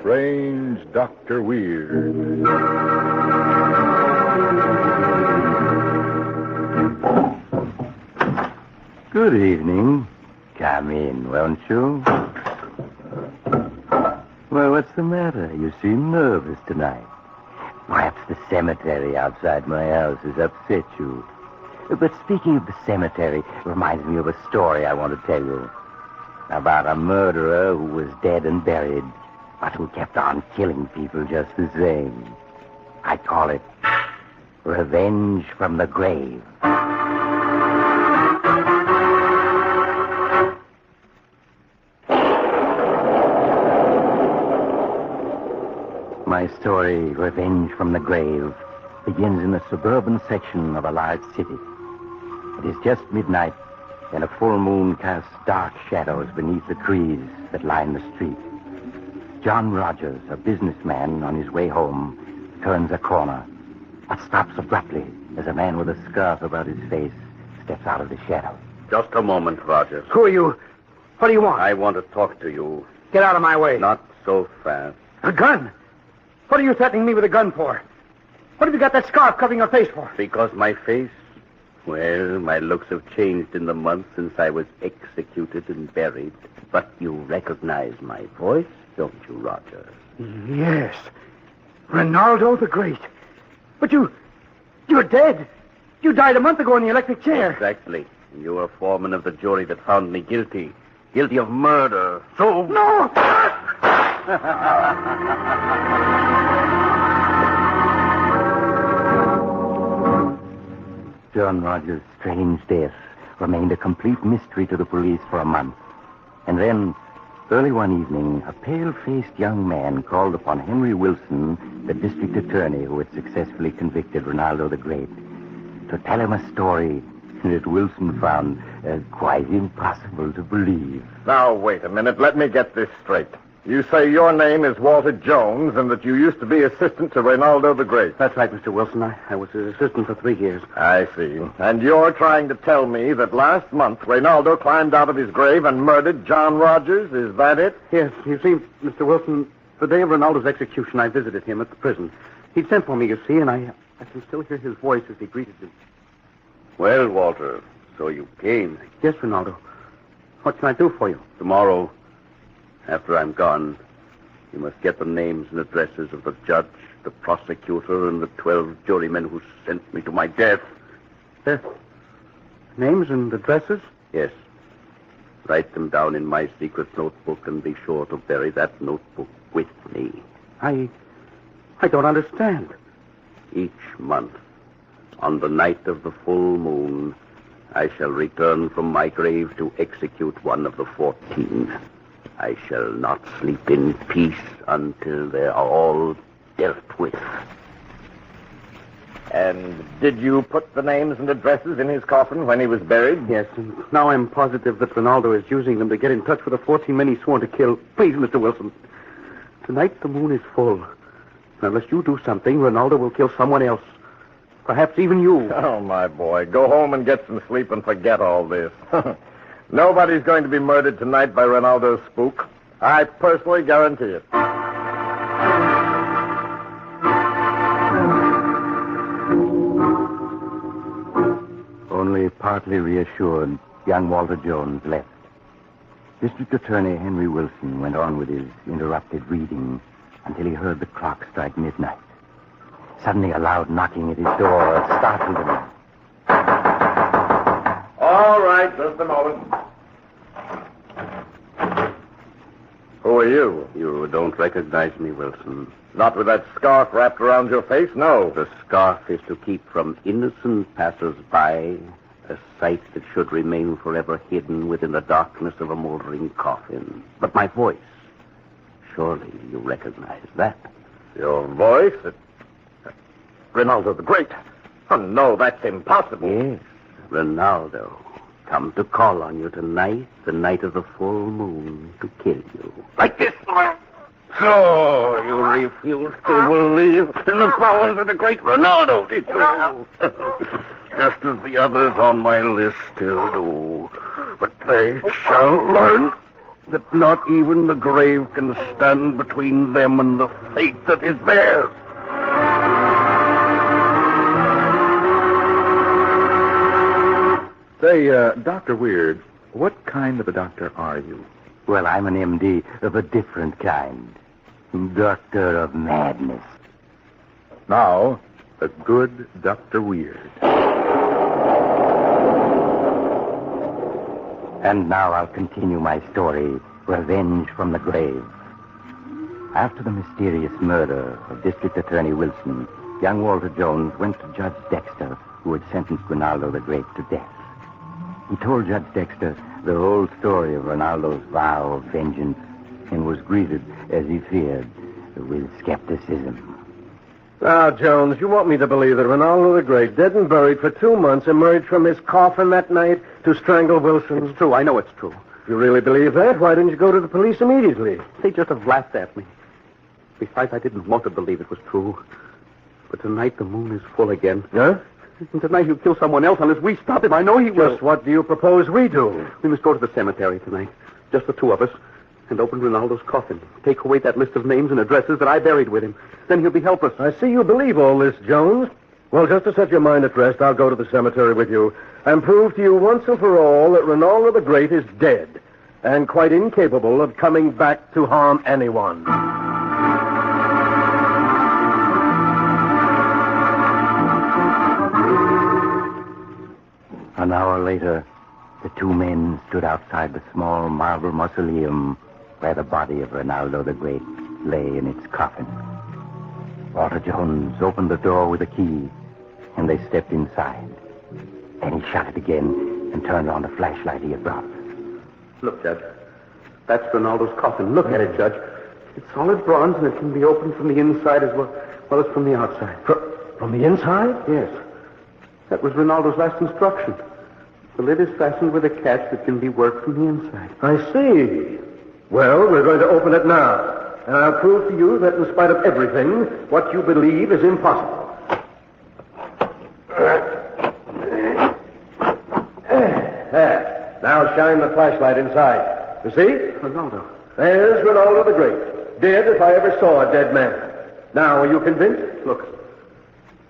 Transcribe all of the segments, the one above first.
Strange Dr. Weird. Good evening. Come in, won't you? Well, what's the matter? You seem nervous tonight. Perhaps the cemetery outside my house has upset you. But speaking of the cemetery, it reminds me of a story I want to tell you. About a murderer who was dead and buried, but who kept on killing people just the same. I call it Revenge from the Grave. My story, Revenge from the Grave, begins in the suburban section of a large city. It is just midnight, and a full moon casts dark shadows beneath the trees that line the street. John Rogers, a businessman on his way home, turns a corner, but stops abruptly as a man with a scarf about his face steps out of the shadow. Just a moment, Rogers. Who are you? What do you want? I want to talk to you. Get out of my way. Not so fast. A gun? What are you threatening me with a gun for? What have you got that scarf covering your face for? Because my face? Well, my looks have changed in the months since I was executed and buried. But you recognize my voice, don't you, Rogers? Yes. Ronaldo the Great. But you're dead. You died a month ago in the electric chair. Exactly. And you were foreman of the jury that found me guilty. Guilty of murder. So... No! John Rogers' strange death remained a complete mystery to the police for a month. And then, early one evening, a pale-faced young man called upon Henry Wilson, the district attorney who had successfully convicted Ronaldo the Great, to tell him a story that Wilson found quite impossible to believe. Now, wait a minute. Let me get this straight. You say your name is Walter Jones and that you used to be assistant to Ronaldo the Great. That's right, Mr. Wilson. I was his assistant for 3 years. I see. And you're trying to tell me that last month Ronaldo climbed out of his grave and murdered John Rogers? Is that it? Yes. You see, Mr. Wilson, the day of Ronaldo's execution, I visited him at the prison. He'd sent for me, you see, and I can still hear his voice as he greeted me. Well, Walter, so you came. Yes, Ronaldo. What can I do for you? Tomorrow, after I'm gone, you must get the names and addresses of the judge, the prosecutor, and the 12 jurymen who sent me to my death. Names and addresses? Yes. Write them down in my secret notebook and be sure to bury that notebook with me. I don't understand. Each month, on the night of the full moon, I shall return from my grave to execute one of the 14. I shall not sleep in peace until they are all dealt with. And did you put the names and addresses in his coffin when he was buried? Yes, and now I'm positive that Ronaldo is using them to get in touch with the 14 men he swore to kill. Please, Mr. Wilson. Tonight the moon is full. Unless you do something, Ronaldo will kill someone else. Perhaps even you. Oh, my boy. Go home and get some sleep and forget all this. Nobody's going to be murdered tonight by Ronaldo's spook. I personally guarantee it. Only partly reassured, young Walter Jones left. District Attorney Henry Wilson went on with his interrupted reading until he heard the clock strike midnight. Suddenly, a loud knocking at his door startled him. All right, just a moment. Who are you? You don't recognize me, Wilson. Not with that scarf wrapped around your face? No. The scarf is to keep from innocent passers-by a sight that should remain forever hidden within the darkness of a moldering coffin. But my voice, surely you recognize that. Your voice? Ronaldo the Great. Oh, no, that's impossible. Yes, Ronaldo. Come to call on you tonight, the night of the full moon, to kill you. Like this? So you refuse to believe in the powers of the great Ronaldo, did you? Just as the others on my list still do. But they shall learn that not even the grave can stand between them and the fate that is theirs. Say, Dr. Weird, what kind of a doctor are you? Well, I'm an MD of a different kind. Doctor of madness. Now, a good Dr. Weird. And now I'll continue my story, Revenge from the Grave. After the mysterious murder of District Attorney Wilson, young Walter Jones went to Judge Dexter, who had sentenced Ronaldo the Great to death. He told Judge Dexter the whole story of Ronaldo's vow of vengeance and was greeted, as he feared, with skepticism. Now, Jones, you want me to believe that Ronaldo the Great, dead and buried for 2 months, emerged from his coffin that night to strangle Wilson? It's true. I know it's true. If you really believe that, why didn't you go to the police immediately? They just have laughed at me. Besides, I didn't want to believe it was true. But tonight the moon is full again. Huh? And tonight he'll kill someone else unless we stop him. I know he will. Just what do you propose we do? We must go to the cemetery tonight. Just the two of us. And open Ronaldo's coffin. Take away that list of names and addresses that I buried with him. Then he'll be helpless. I see you believe all this, Jones. Well, just to set your mind at rest, I'll go to the cemetery with you and prove to you once and for all that Ronaldo the Great is dead and quite incapable of coming back to harm anyone. An hour later, the two men stood outside the small marble mausoleum where the body of Ronaldo the Great lay in its coffin. Walter Jones opened the door with a key, and they stepped inside. Then he shut it again and turned on the flashlight he had brought. Look, Judge. That's Ronaldo's coffin. Look at it, Judge. It's solid bronze, and it can be opened from the inside as well as from the outside. From the inside? Yes. That was Ronaldo's last instruction. The lid is fastened with a catch that can be worked from the inside. I see. Well, we're going to open it now. And I'll prove to you that in spite of everything, what you believe is impossible. There. Now shine the flashlight inside. You see? Ronaldo. There's Ronaldo the Great. Dead if I ever saw a dead man. Now, are you convinced? Look.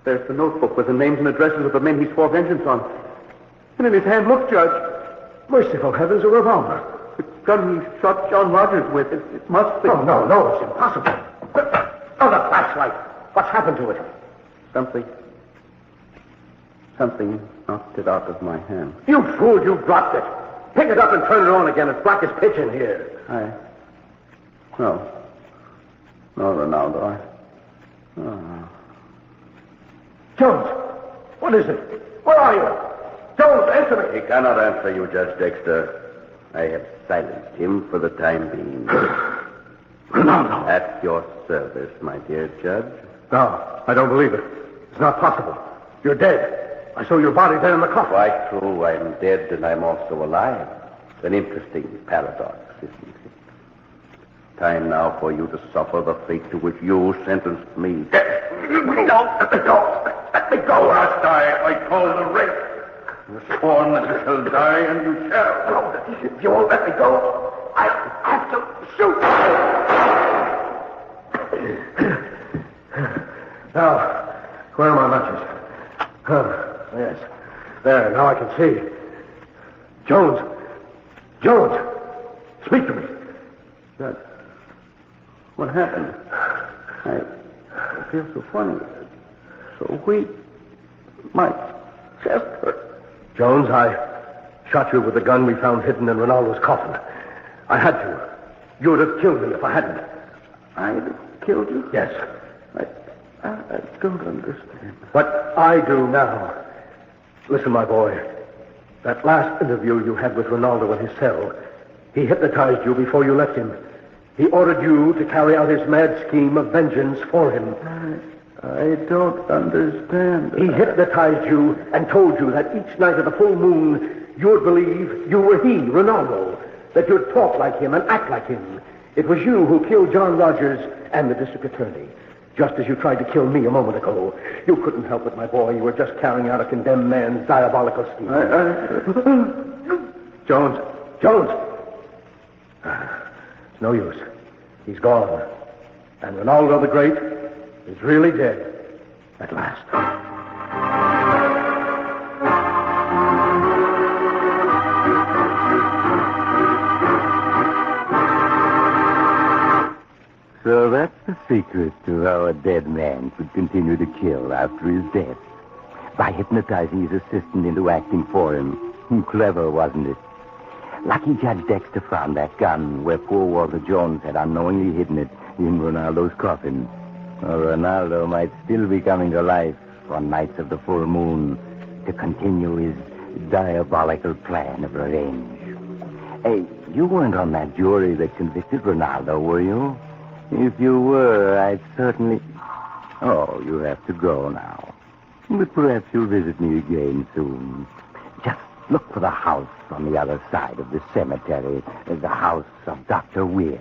There's the notebook with the names and addresses of the men he swore vengeance on. And in his hand, look, Judge. Merciful heavens, a revolver. The gun he shot John Rogers with. It must be. Oh, no, it's impossible. Oh, the flashlight. What's happened to it? Something knocked it out of my hand. You fool, you dropped it. Pick it up and turn it on again. It's black as pitch in here. No, Ronaldo, No. Jones, what is it? Where are you? Jones, answer me. He cannot answer you, Judge Dexter. I have silenced him for the time being. Ronaldo. At your service, my dear Judge. No, I don't believe it. It's not possible. You're dead. I saw your body there in the coffin. Quite true. I'm dead and I'm also alive. It's an interesting paradox, isn't it? Time now for you to suffer the fate to which you sentenced me. No, let me go. Let me go. You must die if I call the rape. You're sworn that you shall die, and you shall. No, if you won't let me go, I'll have to shoot. Now, where are my matches? Yes. There, now I can see. Jones! Speak to me. Judge, what happened? I feel so funny. So weak. My chest hurts. Jones, I shot you with the gun we found hidden in Ronaldo's coffin. I had to. You would have killed me if I hadn't. I'd have killed you? Yes. I don't understand. But I do now. Listen, my boy. That last interview you had with Ronaldo in his cell, he hypnotized you before you left him. He ordered you to carry out his mad scheme of vengeance for him. I don't understand. He hypnotized you and told you that each night of the full moon, you would believe you were he, Ronaldo, that you'd talk like him and act like him. It was you who killed John Rogers and the district attorney, just as you tried to kill me a moment ago. You couldn't help it, my boy. You were just carrying out a condemned man's diabolical scheme. Jones. no use. He's gone. And Ronaldo the Great is really dead at last. So that's the secret to how a dead man could continue to kill after his death. By hypnotizing his assistant into acting for him. Clever, wasn't it? Lucky Judge Dexter found that gun where poor Walter Jones had unknowingly hidden it in Ronaldo's coffin. Or Ronaldo might still be coming to life on nights of the full moon to continue his diabolical plan of revenge. Hey, you weren't on that jury that convicted Ronaldo, were you? If you were, I'd certainly... Oh, you have to go now. But perhaps you'll visit me again soon. Just look for the house on the other side of the cemetery, the house of Dr. Weir.